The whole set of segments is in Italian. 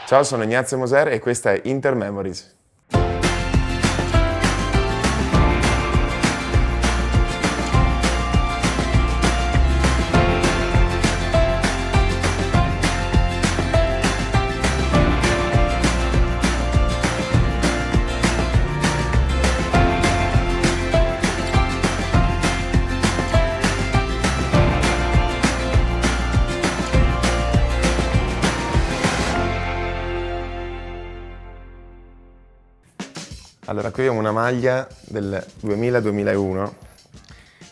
Ciao, sono Ignazio Moser e questa è Inter Memories. Allora, qui abbiamo una maglia del 2000-2001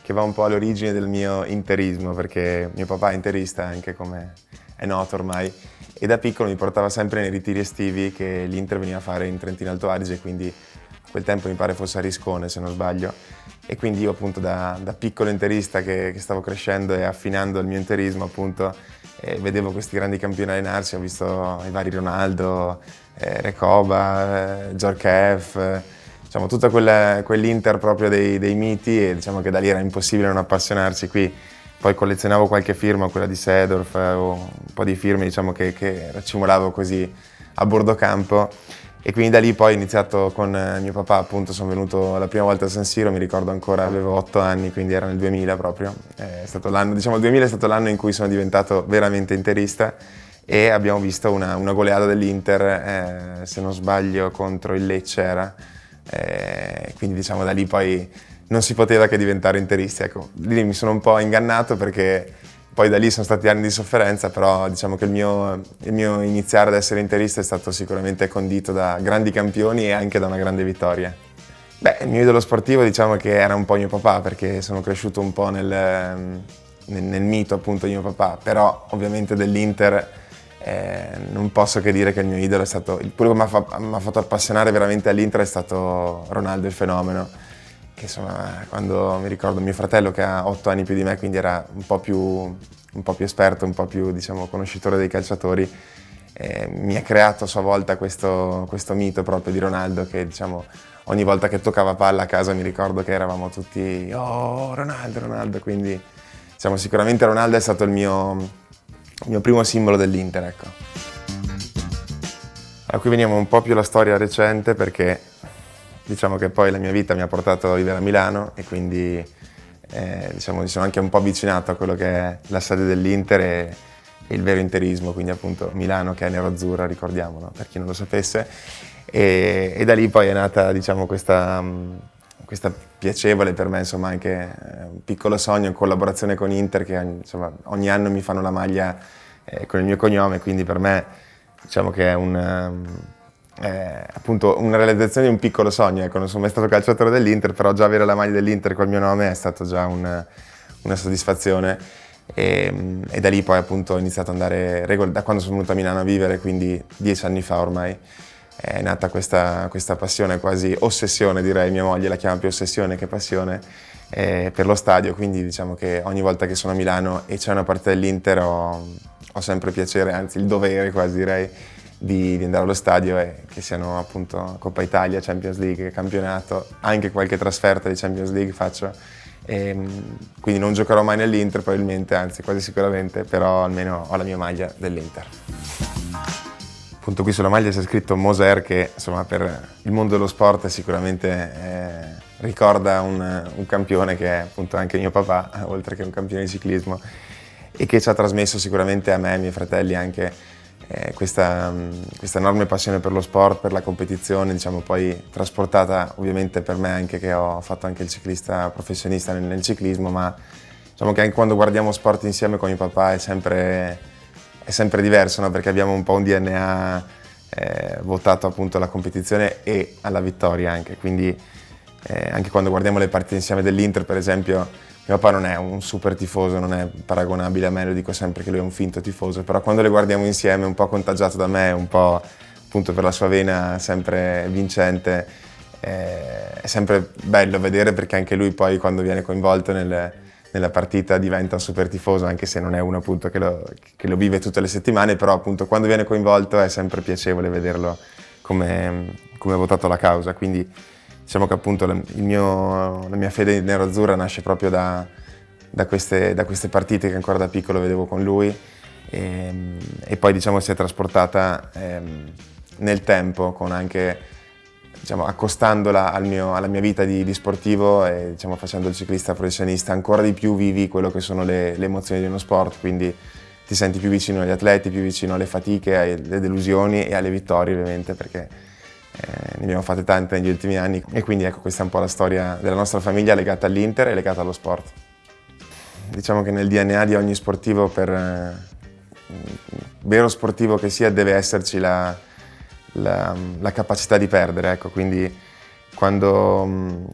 che va un po' all'origine del mio interismo, perché mio papà è interista, anche come è noto ormai, e da piccolo mi portava sempre nei ritiri estivi che l'Inter veniva a fare in Trentino Alto Adige, quindi a quel tempo mi pare fosse a Riscone, se non sbaglio, e quindi io appunto da piccolo interista che stavo crescendo e affinando il mio interismo appunto, vedevo questi grandi campioni allenarsi, ho visto i vari Ronaldo, Recoba, Djorkaeff, diciamo tutta quell'Inter proprio dei miti, e diciamo che da lì era impossibile non appassionarsi. Qui poi collezionavo qualche firma, quella di Seedorf, o un po' di firme diciamo che racimolavo così a bordo campo, e quindi da lì poi ho iniziato con mio papà, appunto sono venuto la prima volta a San Siro, mi ricordo ancora, avevo 8 anni, quindi era nel 2000 proprio, è stato l'anno, diciamo il 2000 è stato l'anno in cui sono diventato veramente interista, e abbiamo visto una goleada dell'Inter, se non sbaglio contro il Lecce era, quindi diciamo da lì poi non si poteva che diventare interisti, ecco. Lì mi sono un po' ingannato perché poi da lì sono stati anni di sofferenza, però diciamo che il mio iniziare ad essere interista è stato sicuramente condito da grandi campioni e anche da una grande vittoria. Beh, il mio idolo sportivo diciamo che era un po' mio papà, perché sono cresciuto un po' nel mito appunto di mio papà, però ovviamente dell'Inter non posso che dire che il mio idolo è stato, quello che mi ha fatto appassionare veramente all'Inter è stato Ronaldo il fenomeno, che insomma quando mi ricordo mio fratello che ha 8 anni più di me, quindi era un po' più esperto, un po' più diciamo conoscitore dei calciatori, mi ha creato a sua volta questo mito proprio di Ronaldo, che diciamo ogni volta che toccava palla a casa mi ricordo che eravamo tutti oh Ronaldo, Ronaldo, quindi diciamo sicuramente Ronaldo è stato il mio primo simbolo dell'Inter, ecco. Allora, qui veniamo un po' più alla storia recente, perché diciamo che poi la mia vita mi ha portato a vivere a Milano, e quindi diciamo, mi sono anche un po' avvicinato a quello che è la sede dell'Inter e il vero interismo, quindi appunto Milano che è nero-azzurra, ricordiamolo, per chi non lo sapesse, e da lì poi è nata diciamo questa piacevole per me, insomma anche un piccolo sogno in collaborazione con Inter, che insomma ogni anno mi fanno la maglia con il mio cognome, quindi per me diciamo che è appunto una realizzazione di un piccolo sogno, ecco. Non sono mai stato calciatore dell'Inter, però già avere la maglia dell'Inter col mio nome è stato già una soddisfazione, e da lì poi appunto ho iniziato ad andare da quando sono venuto a Milano a vivere, quindi 10 anni fa ormai, è nata questa passione, quasi ossessione direi, mia moglie la chiama più ossessione che passione, per lo stadio, quindi diciamo che ogni volta che sono a Milano e c'è una partita dell'Inter ho sempre piacere, anzi il dovere quasi direi, di andare allo stadio, e che siano appunto Coppa Italia, Champions League, campionato, anche qualche trasferta di Champions League faccio, quindi non giocherò mai nell'Inter probabilmente, anzi quasi sicuramente, però almeno ho la mia maglia dell'Inter. Appunto qui sulla maglia c'è scritto Moser, che insomma per il mondo dello sport sicuramente ricorda un campione che è appunto anche mio papà, oltre che un campione di ciclismo, e che ci ha trasmesso sicuramente a me e ai miei fratelli anche questa enorme passione per lo sport, per la competizione, diciamo poi trasportata ovviamente per me anche, che ho fatto anche il ciclista professionista nel ciclismo, ma diciamo che anche quando guardiamo sport insieme con mio papà è sempre diverso, no? Perché abbiamo un po' un DNA votato appunto alla competizione e alla vittoria anche, quindi anche quando guardiamo le partite insieme dell'Inter per esempio, mio papà non è un super tifoso, non è paragonabile a me, lo dico sempre che lui è un finto tifoso, però quando le guardiamo insieme, un po' contagiato da me, un po' appunto per la sua vena sempre vincente, è sempre bello vedere, perché anche lui poi quando viene coinvolto nella partita diventa un super tifoso, anche se non è uno appunto che lo vive tutte le settimane, però appunto quando viene coinvolto è sempre piacevole vederlo come ha votato la causa, quindi diciamo che appunto la mia fede nero-azzurra nasce proprio da queste partite che ancora da piccolo vedevo con lui, e poi diciamo si è trasportata nel tempo, con anche diciamo, accostandola alla mia vita di sportivo e diciamo, facendo il ciclista professionista ancora di più vivi quello che sono le emozioni di uno sport, quindi ti senti più vicino agli atleti, più vicino alle fatiche, alle delusioni e alle vittorie ovviamente, perché ne abbiamo fatte tante negli ultimi anni, e quindi ecco, questa è un po' la storia della nostra famiglia legata all'Inter e legata allo sport. Diciamo che nel DNA di ogni sportivo, per vero sportivo che sia, deve esserci la capacità di perdere, ecco. Quindi quando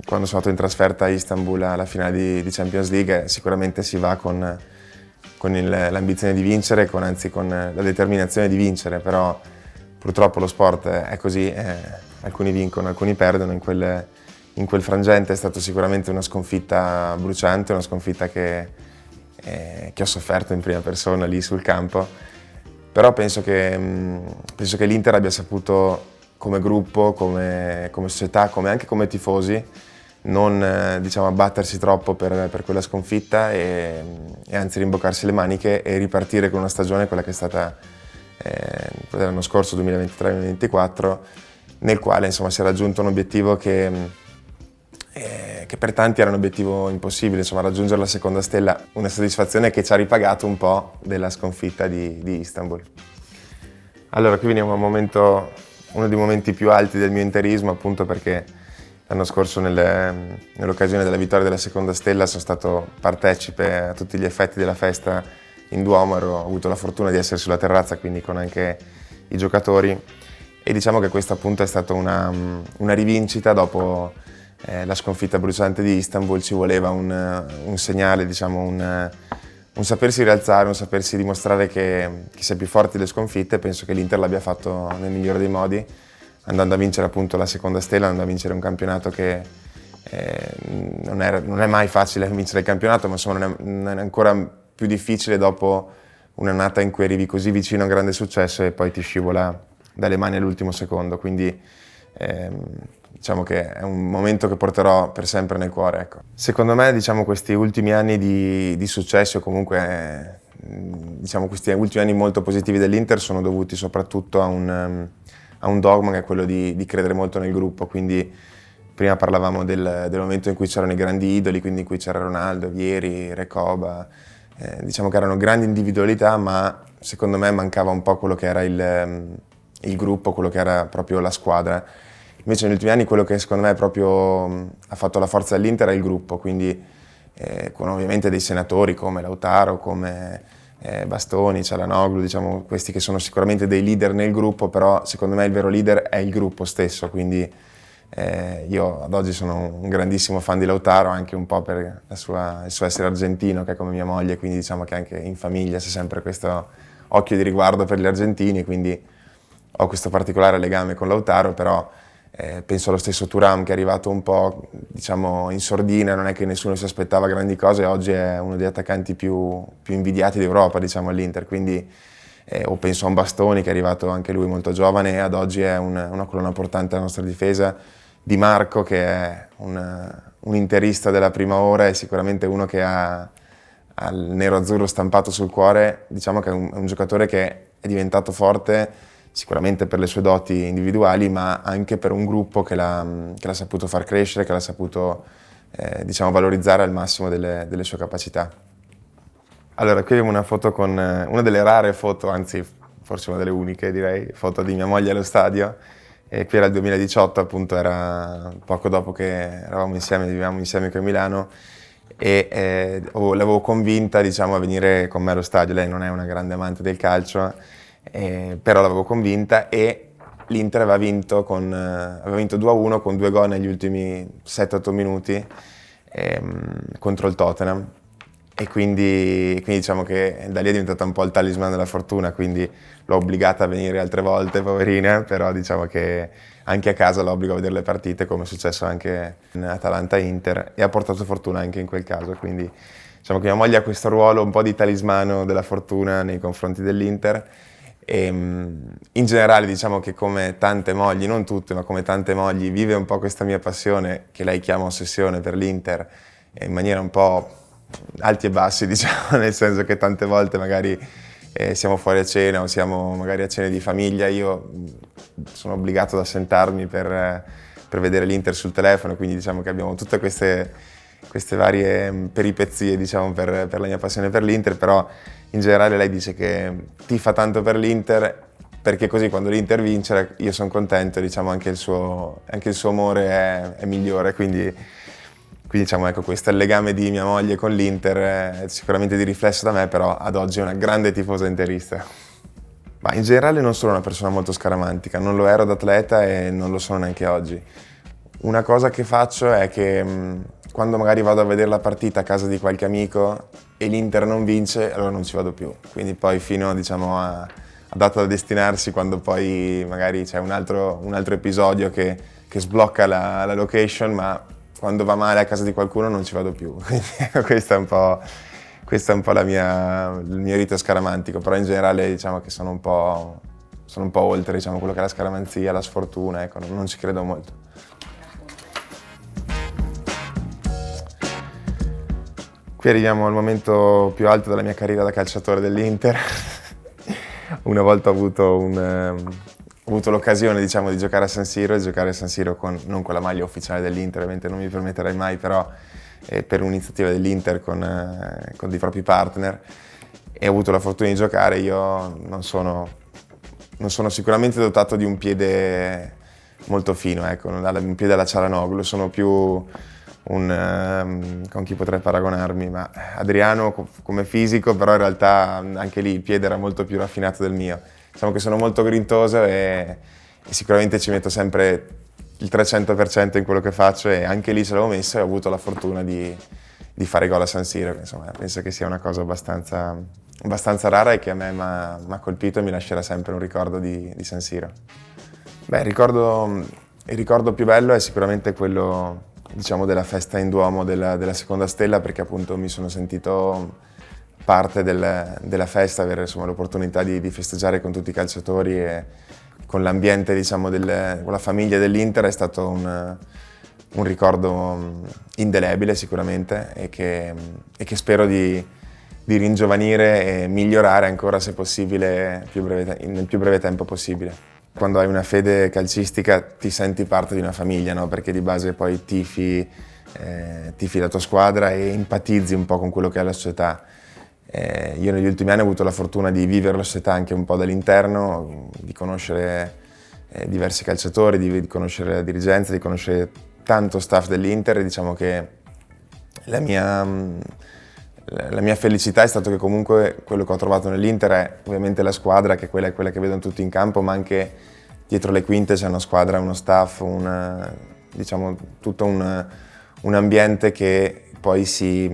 sono stato in trasferta a Istanbul alla finale di Champions League, sicuramente si va con l'ambizione di vincere, anzi con la determinazione di vincere, però purtroppo lo sport è così, alcuni vincono, alcuni perdono. In quel frangente è stata sicuramente una sconfitta bruciante, una sconfitta che ho sofferto in prima persona lì sul campo, però penso che l'Inter abbia saputo, come gruppo, come società, anche come tifosi, non diciamo, abbattersi troppo per quella sconfitta e anzi rimboccarsi le maniche e ripartire con una stagione, quella che è stata quella dell'anno scorso, 2023-2024, nel quale insomma, si è raggiunto un obiettivo che per tanti era un obiettivo impossibile, insomma, raggiungere la seconda stella, una soddisfazione che ci ha ripagato un po' della sconfitta di Istanbul. Allora, qui veniamo a uno dei momenti più alti del mio interismo, appunto perché l'anno scorso nell'occasione della vittoria della seconda stella sono stato partecipe a tutti gli effetti della festa in Duomo, ho avuto la fortuna di essere sulla terrazza, quindi con anche i giocatori, e diciamo che questa appunto è stata una rivincita dopo la sconfitta bruciante di Istanbul. Ci voleva un segnale, diciamo, un sapersi rialzare, un sapersi dimostrare che si è più forti delle sconfitte. Penso che l'Inter l'abbia fatto nel migliore dei modi, andando a vincere appunto la seconda stella, andando a vincere un campionato che non è mai facile vincere il campionato, ma insomma non è ancora più difficile dopo un'annata in cui arrivi così vicino a un grande successo e poi ti scivola dalle mani all'ultimo secondo. Quindi diciamo che è un momento che porterò per sempre nel cuore, ecco. Secondo me, diciamo, questi ultimi anni di successo, comunque diciamo questi ultimi anni molto positivi dell'Inter, sono dovuti soprattutto a un dogma, che è quello di credere molto nel gruppo. Quindi prima parlavamo del momento in cui c'erano i grandi idoli, quindi in cui c'era Ronaldo, Vieri, Recoba, diciamo che erano grandi individualità, ma secondo me mancava un po' quello che era il gruppo, quello che era proprio la squadra. Invece negli ultimi anni quello che secondo me proprio ha fatto la forza dell'Inter è il gruppo, quindi con ovviamente dei senatori come Lautaro, come Bastoni, Çalhanoğlu, diciamo questi che sono sicuramente dei leader nel gruppo, però secondo me il vero leader è il gruppo stesso. Quindi io ad oggi sono un grandissimo fan di Lautaro, anche un po' per il suo essere argentino, che è come mia moglie, quindi diciamo che anche in famiglia c'è sempre questo occhio di riguardo per gli argentini, quindi ho questo particolare legame con Lautaro. Però penso allo stesso Thuram, che è arrivato un po', diciamo, in sordina, non è che nessuno si aspettava grandi cose, e oggi è uno degli attaccanti più invidiati d'Europa, diciamo, all'Inter. Quindi o penso a un Bastoni, che è arrivato anche lui molto giovane e ad oggi è una colonna portante della nostra difesa. Di Marco, che è un interista della prima ora e sicuramente uno che ha il nero-azzurro stampato sul cuore. Diciamo che è un giocatore che è diventato forte sicuramente per le sue doti individuali, ma anche per un gruppo che l'ha saputo far crescere, che l'ha saputo diciamo, valorizzare al massimo delle sue capacità. Allora, qui abbiamo una foto con una delle rare foto, anzi forse una delle uniche direi, foto di mia moglie allo stadio. E qui era il 2018, appunto, era poco dopo che eravamo insieme, vivevamo insieme qui a Milano, e l'avevo convinta, diciamo, a venire con me allo stadio. Lei non è una grande amante del calcio, però l'avevo convinta, e l'Inter aveva vinto 2-1 con 2 gol negli ultimi 7-8 minuti contro il Tottenham, e quindi diciamo che da lì è diventata un po' il talismano della fortuna, quindi l'ho obbligata a venire altre volte, poverina, però diciamo che anche a casa l'obbligo a vedere le partite, come è successo anche in Atalanta-Inter, e ha portato fortuna anche in quel caso. Quindi diciamo che mia moglie ha questo ruolo un po' di talismano della fortuna nei confronti dell'Inter. E in generale diciamo che, come tante mogli, non tutte, ma come tante mogli, vive un po' questa mia passione, che lei chiama ossessione, per l'Inter, in maniera un po' alti e bassi, diciamo, nel senso che tante volte magari siamo fuori a cena o siamo magari a cene di famiglia, io sono obbligato ad assentarmi per vedere l'Inter sul telefono, quindi diciamo che abbiamo tutte queste varie peripezie, diciamo, per la mia passione per l'Inter, però in generale lei dice che tifa tanto per l'Inter perché così quando l'Inter vince io sono contento, diciamo, anche il suo amore è migliore, quindi diciamo, ecco, questo è il legame di mia moglie con l'Inter, è sicuramente di riflesso da me, però ad oggi è una grande tifosa interista. Ma in generale non sono una persona molto scaramantica, non lo ero da atleta e non lo sono neanche oggi. Una cosa che faccio è che quando magari vado a vedere la partita a casa di qualche amico e l'Inter non vince, allora non ci vado più. Quindi poi fino, diciamo, a data da destinarsi, quando poi magari c'è un altro episodio che sblocca la location, ma quando va male a casa di qualcuno non ci vado più. Quindi questo è un po' il mio rito scaramantico, però in generale diciamo che sono un po' oltre, diciamo, quello che è la scaramanzia, la sfortuna, ecco, non ci credo molto. Qui arriviamo al momento più alto della mia carriera da calciatore dell'Inter. Una volta ho avuto l'occasione, diciamo, di giocare a San Siro e giocare a San Siro non con la maglia ufficiale dell'Inter, ovviamente non mi permetterei mai, però per un'iniziativa dell'Inter con dei propri partner, e ho avuto la fortuna di giocare. Io non sono sicuramente dotato di un piede molto fino, ecco, un piede alla Cialanoglu, sono più con chi potrei paragonarmi, ma Adriano come fisico, però in realtà anche lì il piede era molto più raffinato del mio. Diciamo che sono molto grintoso e sicuramente ci metto sempre il 300% in quello che faccio, e anche lì ce l'avevo messo e ho avuto la fortuna di fare gol a San Siro, che insomma penso che sia una cosa abbastanza rara e che a me mi ha colpito e mi lascerà sempre un ricordo di San Siro. Beh, il ricordo più bello è sicuramente quello, diciamo, della festa in Duomo della seconda stella, perché appunto mi sono sentito parte della festa, avere insomma l'opportunità di festeggiare con tutti i calciatori e con l'ambiente, diciamo, con la famiglia dell'Inter è stato un ricordo indelebile sicuramente, e che spero di ringiovanire e migliorare ancora, se possibile, nel più breve tempo possibile. Quando hai una fede calcistica ti senti parte di una famiglia, no? Perché di base poi tifi la tua squadra e empatizzi un po' con quello che è la società. Io negli ultimi anni ho avuto la fortuna di vivere la società anche un po' dall'interno, di conoscere diversi calciatori, di conoscere la dirigenza, di conoscere tanto staff dell'Inter, e diciamo che la mia felicità è stato che comunque quello che ho trovato nell'Inter è ovviamente la squadra, che è quella che vedono tutti in campo, ma anche dietro le quinte c'è una squadra, uno staff, diciamo, tutto un ambiente che poi si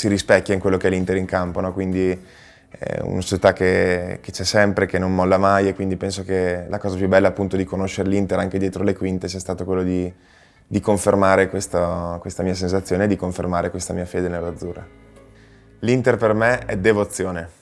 rispecchia in quello che è l'Inter in campo, no? Quindi è una società che c'è sempre, che non molla mai, e quindi penso che la cosa più bella, appunto, di conoscere l'Inter anche dietro le quinte sia stato quello di confermare questa mia sensazione e di confermare questa mia fede nell'azzurra. L'Inter per me è devozione.